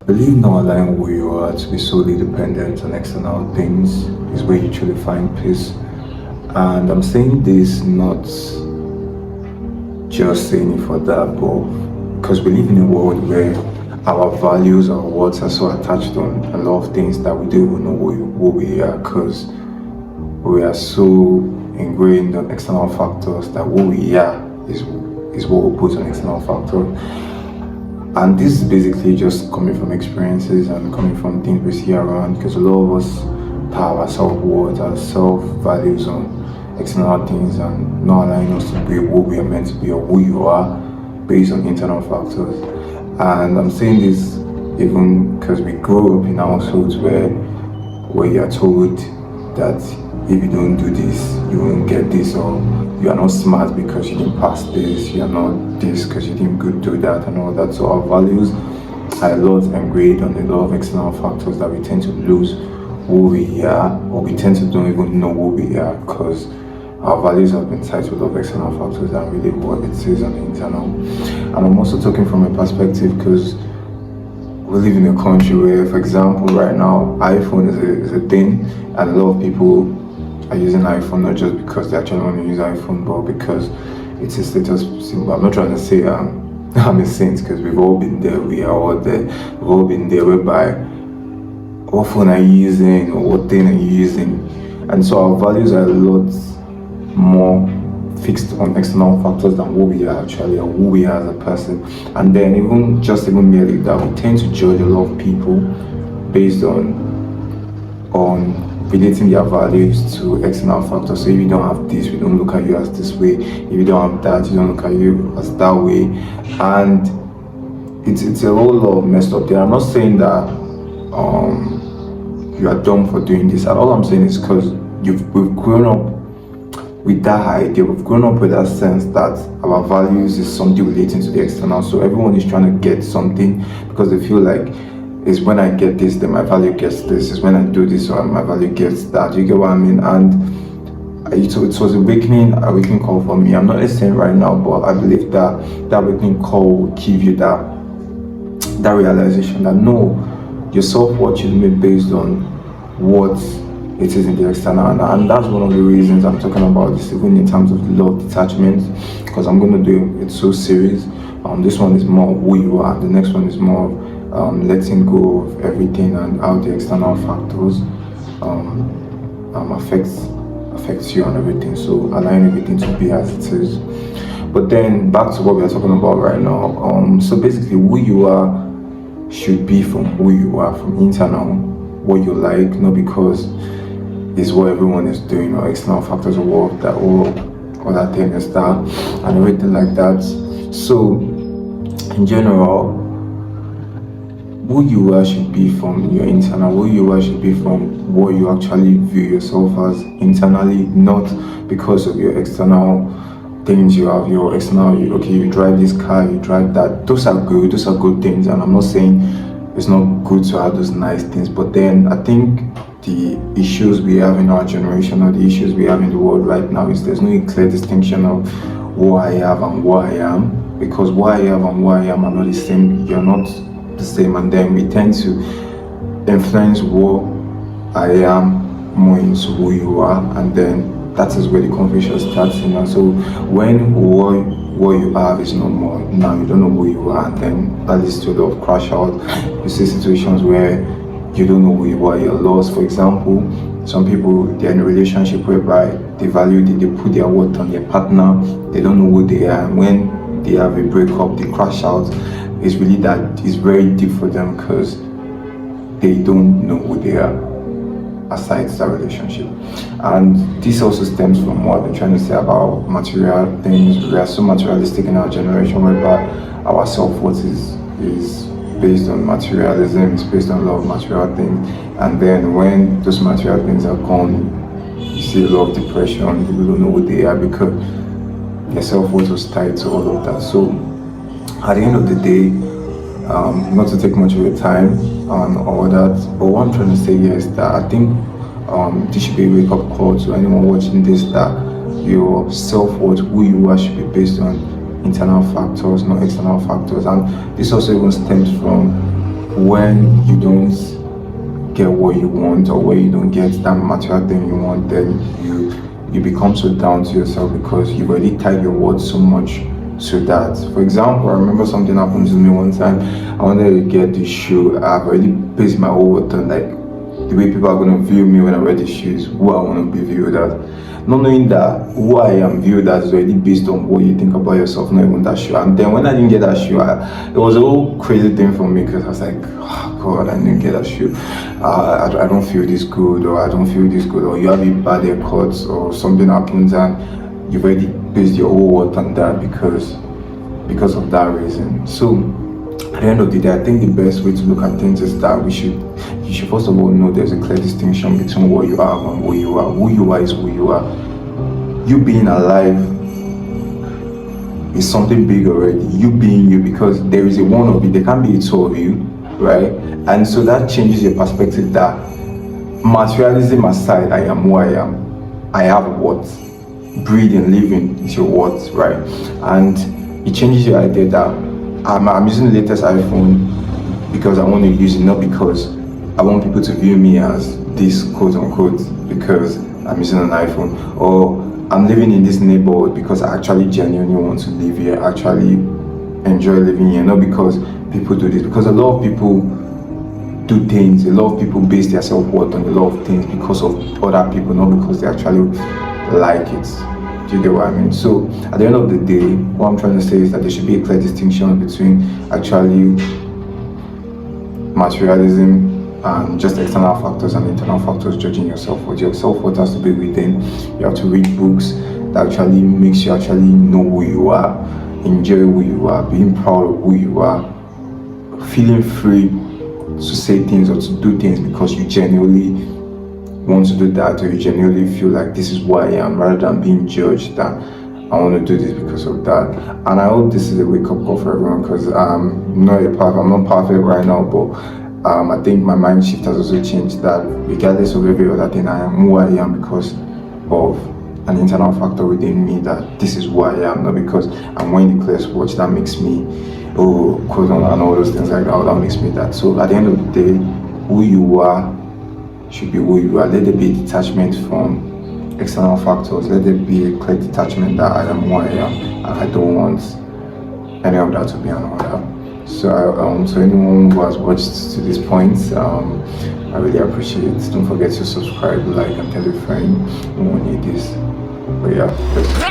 Believe not allowing who you are to be solely dependent on external things is where you truly find peace. And I'm saying this not just saying it for that, but because we live in a world where our values, our words are so attached on a lot of things that we don't even know who we are, because we are so ingrained on external factors that who we are is what we put on external factors. And this is basically just coming from experiences and coming from things we see around, because a lot of us power our self-worth, our self-values on external things and not allowing us to be who we are meant to be or who you are based on internal factors. And I'm saying this even because we grow up in households where you are told that if you don't do this, you won't get this, or you are not smart because you didn't pass this, you are not this because you didn't go do that, and all that. So our values are a lot engraved on a lot of external factors that we tend to lose who we are, or we tend to don't even know who we are, because our values have been tied to a lot of external factors and really what it says on the internal. And I'm also talking from a perspective because we live in a country where, for example, right now, iPhone is a thing, and a lot of people are using iPhone not just because they actually want to use iPhone, but because it's a status symbol. I'm not trying to say I'm a saint, because we've all been there. We are all there. We've all been there, whereby what phone are you using or what thing are you using, and so our values are a lot more fixed on external factors than who we are actually, or who we are as a person. And then even merely that, we tend to judge a lot of people based on relating their values to external factors. So if you don't have this, we don't look at you as this way. If you don't have that, you don't look at you as that way. And it's a whole lot messed up there. I'm not saying that you are dumb for doing this. And all I'm saying is because we've grown up with that idea, we've grown up with that sense that our values is something relating to the external. So everyone is trying to get something because they feel like it's when I get this, then my value gets this. It's when I do this, or my value gets that. You get what I mean? And it was a wakening call for me. I'm not listening right now, but I believe that that awakening call will give you that realization that no, your self-worth should be based on what it is in the external, and that's one of the reasons I'm talking about this, even in terms of the law of detachment, because I'm going to do it so serious. This one is more of who you are, the next one is more of letting go of everything and how the external factors affects you and everything, so allowing everything to be as it is. But then back to what we are talking about right now. So basically who you are should be from who you are, from internal, what you like, not because is what everyone is doing or external factors of what that or other things that and everything like that. So in general, who you are should be from your internal, who you are should be from what you actually view yourself as internally, not because of your external things you have, your external, okay, you drive this car, you drive that. Those are good things, and I'm not saying it's not good to have those nice things, but then I think the issues we have in our generation, or the issues we have in the world right now, is there's no clear distinction of who I have and what I am, because what I have and what I am are not the same. You're not the same, and then we tend to influence what I am more into who you are, and then that is where the confusion starts. So when what you have is no more, now you don't know who you are, and then that leads to a lot of crash out. You see situations where you don't know who you are, you're lost. For example, some people, they're in a relationship whereby they put their worth on their partner, they don't know who they are, and when they have a breakup, they crash out. It's really that it's very deep for them, because they don't know who they are aside that relationship. And this also stems from what I've been trying to say about material things. We are so materialistic in our generation, whereby our self-worth is based on materialism, it's based on a lot of material things. And then when those material things are gone, you see a lot of depression. People don't know who they are because their self-worth was tied to all of that. So at the end of the day, not to take much of your time and all that, but what I'm trying to say here is that I think this should be a wake-up call to anyone watching this, that your self-worth, who you are, should be based on internal factors, not external factors. And this also even stems from when you don't get what you want, or when you don't get that material thing you want, then you become so down to yourself because you've already tied your worth so much to that. For example, I remember something happened to me one time. I wanted to get this shoe. I've already based my whole worth on like the way people are going to view me when I wear the shoes, who I want to be viewed as. Not knowing that who I am viewed as is already based on what you think about yourself, not even that shoe. And then when I didn't get that shoe, it was a whole crazy thing for me because I was like, oh God, I didn't get that shoe. I don't feel this good, or I don't feel this good, or you have a bad haircut, or something happens and you've already based your whole worth on that because of that reason. So at the end of the day, I think the best way to look at things is that you should first of all know there's a clear distinction between what you are and who you are. Who you are is who you are. You being alive is something big already. You being you, because there is a one of you, there can't be a two of you, right? And so that changes your perspective that materialism aside, I am who I am. I have what? Breathing, living is your what, right? And it changes your idea that I'm using the latest iPhone because I want to use it, not because I want people to view me as this quote unquote because I'm using an iPhone, or I'm living in this neighborhood because I actually genuinely want to live here, actually enjoy living here, not because people do this. Because a lot of people do things, a lot of people base their self-worth on a lot of things because of other people, not because they actually like it. Do you get what I mean? So at the end of the day, what I'm trying to say is that there should be a clear distinction between actually materialism and just external factors and internal factors judging yourself. What your self-worth has to be within. You have to read books that actually makes you actually know who you are, enjoy who you are, being proud of who you are, feeling free to say things or to do things because you genuinely want to do that, or you genuinely feel like this is who I am, rather than being judged that I want to do this because of that. And I hope this is a wake-up call for everyone, because I'm not perfect right now, but I think my mind shift has also changed that regardless of every other thing, I am who I am because of an internal factor within me, that this is who I am, not because I'm wearing the clearest watch that makes me quote on, and all those things like that makes me that. So at the end of the day, who you are should be who you are. Let there be a detachment from external factors. Let there be a clear detachment that I am who I am, and I don't want any of that to be another. So so anyone who has watched to this point, I really appreciate it. Don't forget to subscribe, like, and tell a friend who will need this. But yeah.